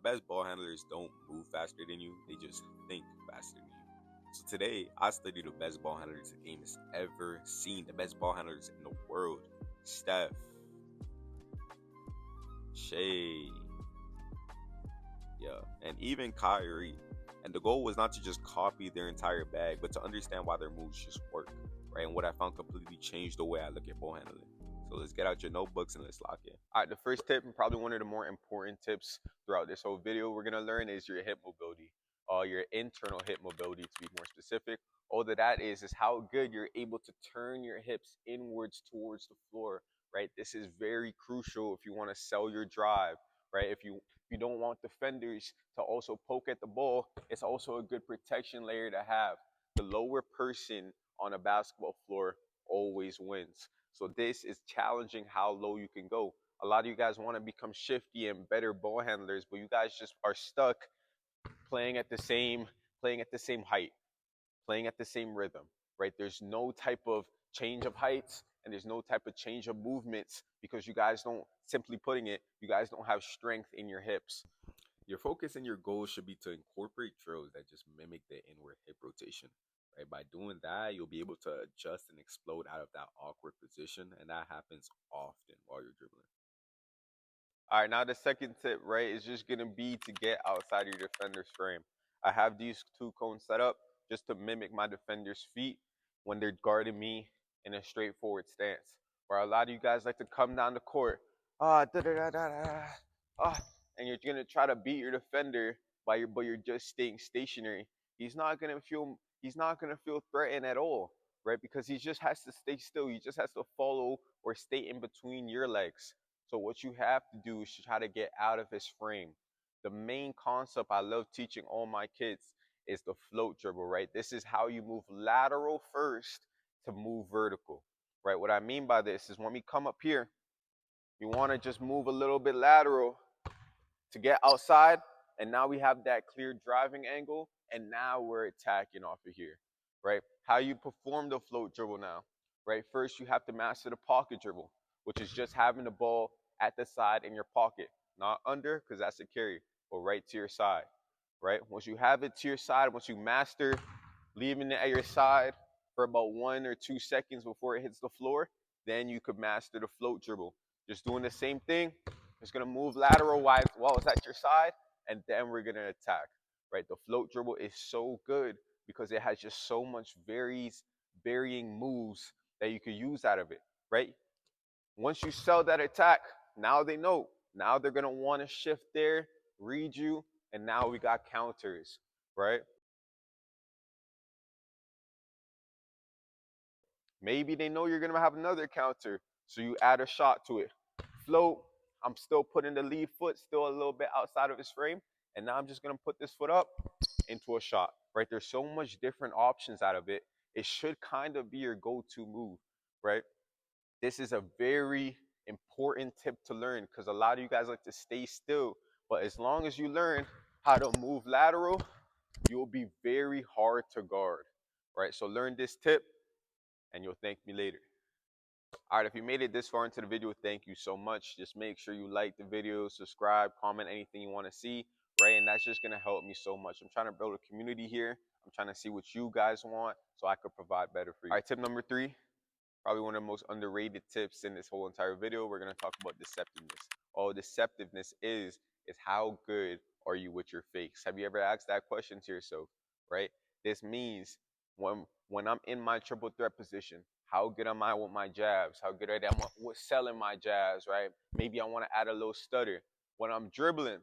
best ball handlers don't move faster than you, they just think faster than you. So today, I studied the best ball handlers the game has ever seen, the best ball handlers in the world. Steph, Shea, yeah, and even Kyrie. And the goal was not to just copy their entire bag, but to understand why their moves just work, right? And what I found completely changed the way I look at ball handling. So let's get out your notebooks and let's lock in. All right, the first tip, and probably one of the more important tips throughout this whole video we're gonna learn, is your hip mobility. Your internal hip mobility, to be more specific. All that is how good you're able to turn your hips inwards towards the floor, right? This is very crucial if you want to sell your drive, right? If you don't want defenders to also poke at the ball, it's also a good protection layer to have. The lower person on a basketball floor always wins. So this is challenging how low you can go. A lot of you guys want to become shifty and better ball handlers, but you guys just are stuck playing at the same height, playing at the same rhythm, right? There's no type of change of heights and there's no type of change of movements because you guys don't, simply putting it, you guys don't have strength in your hips. Your focus and your goal should be to incorporate drills that just mimic the inward hip rotation. Right? By doing that, you'll be able to adjust and explode out of that awkward position, and that happens often while you're dribbling. All right, now the second tip, right, is just gonna be to get outside of your defender's frame. I have these two cones set up just to mimic my defender's feet when they're guarding me in a straightforward stance. Where a lot of you guys like to come down the court, da da da da da, and you're gonna try to beat your defender but you're just staying stationary. He's not gonna feel threatened at all, right? Because he just has to stay still. He just has to follow or stay in between your legs. So what you have to do is try to get out of his frame. The main concept I love teaching all my kids is the float dribble, right? This is how you move lateral first to move vertical, right? What I mean by this is when we come up here, you want to just move a little bit lateral to get outside, and now we have that clear driving angle, and now we're attacking off of here, right? How you perform the float dribble now, right? First, you have to master the pocket dribble, which is just having the ball at the side in your pocket, not under, because that's a carry, but right to your side, right? Once you have it to your side, once you master leaving it at your side for about 1 or 2 seconds before it hits the floor, then you could master the float dribble. Just doing the same thing. It's gonna move lateral while it's at your side, and then we're gonna attack. Right? The float dribble is so good because it has just so much varying moves that you could use out of it. Right? Once you sell that attack, now they know. Now they're gonna want to shift there, read you, and now we got counters. Right? Maybe they know you're gonna have another counter, so you add a shot to it. Float, I'm still putting the lead foot still a little bit outside of his frame, and now I'm just gonna put this foot up into a shot, right? There's so much different options out of it. It should kind of be your go-to move, right? This is a very important tip to learn because a lot of you guys like to stay still, but as long as you learn how to move lateral, you'll be very hard to guard, right? So learn this tip and you'll thank me later. All right, if you made it this far into the video, thank you so much. Just make sure you like the video, subscribe, comment anything you want to see, right? And that's just going to help me so much. I'm trying to build a community here. I'm trying to see what you guys want so I could provide better for you. All right, tip number 3, probably one of the most underrated tips in this whole entire video. We're going to talk about deceptiveness. All deceptiveness is how good are you with your fakes? Have you ever asked that question to yourself, right? This means when I'm in my triple threat position, how good am I with my jabs? How good am I with selling my jabs, right? Maybe I want to add a little stutter. When I'm dribbling,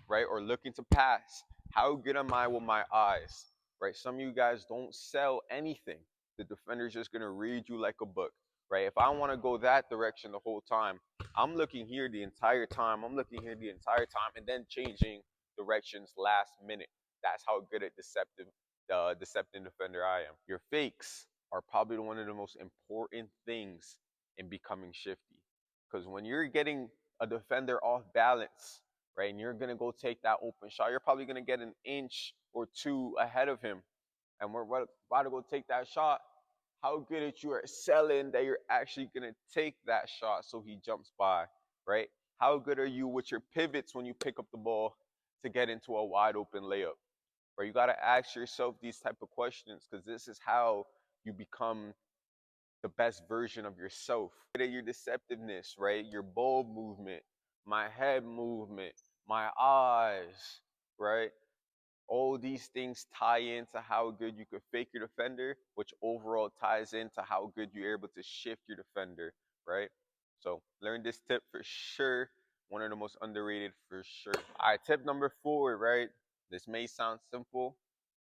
right, or looking to pass, how good am I with my eyes, right? Some of you guys don't sell anything. The defender's just going to read you like a book, right? If I want to go that direction the whole time, I'm looking here the entire time. I'm looking here the entire time and then changing directions last minute. That's how good at deceptive defender I am. Your fakes are probably one of the most important things in becoming shifty. Because when you're getting a defender off balance, right, and you're going to go take that open shot, you're probably going to get an inch or 2 ahead of him. And we're about to go take that shot. How good at you are selling that you're actually going to take that shot so he jumps by, right? How good are you with your pivots when you pick up the ball to get into a wide open layup. Right? You got to ask yourself these type of questions because this is how you become the best version of yourself. Your deceptiveness, right? Your bulb movement, my head movement, my eyes, right? All these things tie into how good you could fake your defender, which overall ties into how good you're able to shift your defender, right? So learn this tip for sure. One of the most underrated for sure. All right, tip number 4, right? This may sound simple,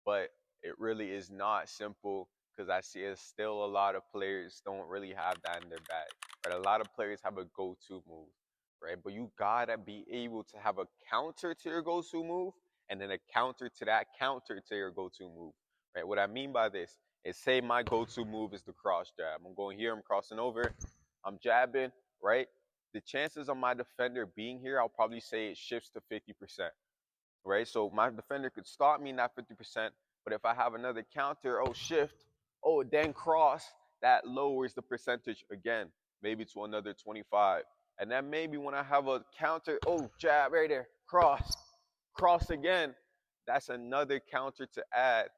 but it really is not simple because I see still a lot of players don't really have that in their bag. But a lot of players have a go-to move, right? But you gotta be able to have a counter to your go-to move and then a counter to that counter to your go-to move, right? What I mean by this is say my go-to move is the cross jab. I'm going here, I'm crossing over, I'm jabbing, right? The chances of my defender being here, I'll probably say it shifts to 50%, right? So my defender could stop me in that 50%, but if I have another counter, oh, shift, oh, then cross, that lowers the percentage again, maybe to another 25. And then maybe when I have a counter, oh, jab right there, cross again, that's another counter to add.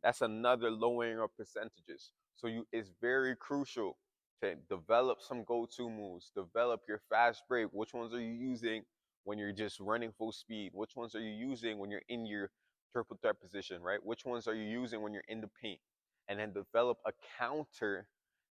That's another lowering of percentages. So it's very crucial to develop some go-to moves, develop your fast break. Which ones are you using when you're just running full speed? Which ones are you using when you're in your triple threat position, right? Which ones are you using when you're in the paint? And then develop a counter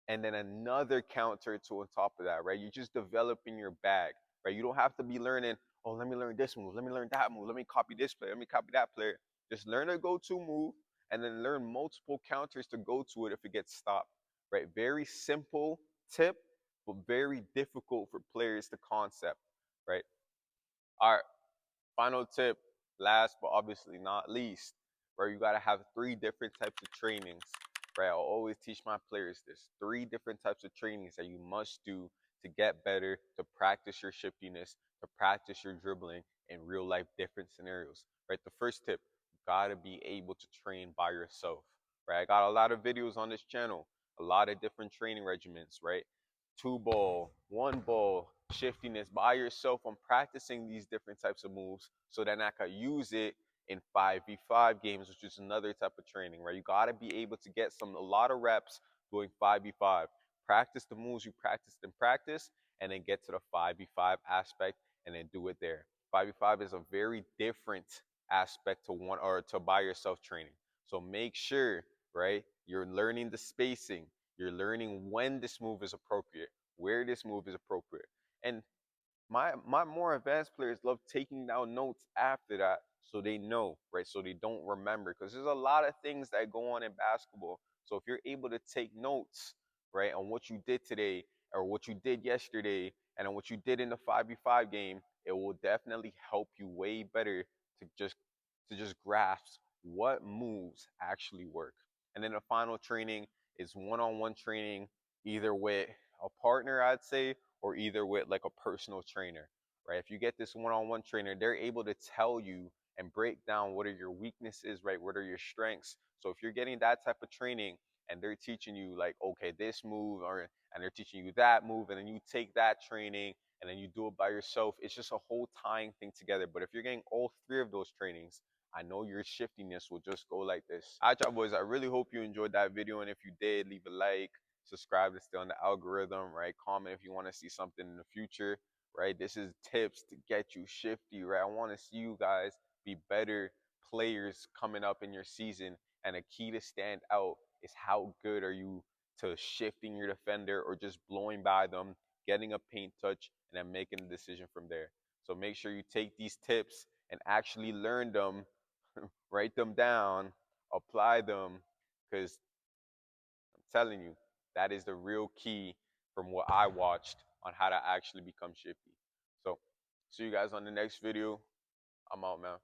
and then another counter to on top of that, right? You just develop in your bag, right? You don't have to be learning, oh, let me learn this move, let me learn that move, let me copy this player, let me copy that player. Just learn a go-to move and then learn multiple counters to go to it if it gets stopped, right? Very simple tip, but very difficult for players to concept, right? All right, final tip, last but obviously not least, where you gotta have 3 different types of trainings, right? I'll always teach my players this. 3 different types of trainings that you must do to get better, to practice your shiftiness, to practice your dribbling in real life different scenarios, right? The first tip, you gotta be able to train by yourself, right? I got a lot of videos on this channel, a lot of different training regimens, right? 2 ball, 1 ball, shiftiness by yourself. I'm practicing these different types of moves so that I can use it in 5v5 games, which is another type of training, right? You got to be able to get a lot of reps doing 5v5. Practice the moves you practiced in practice and then get to the 5v5 aspect and then do it there. 5v5 is a very different aspect to one or to by yourself training. So make sure, right, you're learning the spacing, you're learning when this move is appropriate, where this move is appropriate. And my more advanced players love taking down notes after that so they know, right? So they don't remember. Because there's a lot of things that go on in basketball. So if you're able to take notes, right, on what you did today or what you did yesterday and on what you did in the 5v5 game, it will definitely help you way better to just grasp what moves actually work. And then the final training is one-on-one training, either with a partner, I'd say, or either with like a personal trainer, right? If you get this one-on-one trainer, they're able to tell you and break down what are your weaknesses, right? What are your strengths? So if you're getting that type of training and they're teaching you like, okay, this move, and they're teaching you that move, and then you take that training and then you do it by yourself, it's just a whole tying thing together. But if you're getting all 3 of those trainings, I know your shiftiness will just go like this. All right, y'all boys, I really hope you enjoyed that video. And if you did, leave a like, subscribe to stay on the algorithm, right? Comment if you want to see something in the future, right? This is tips to get you shifty, right? I want to see you guys be better players coming up in your season. And a key to stand out is how good are you to shifting your defender or just blowing by them, getting a paint touch, and then making a decision from there. So make sure you take these tips and actually learn them, write them down, apply them, because I'm telling you, that is the real key from what I watched on how to actually become shifty. So, see you guys on the next video. I'm out, man.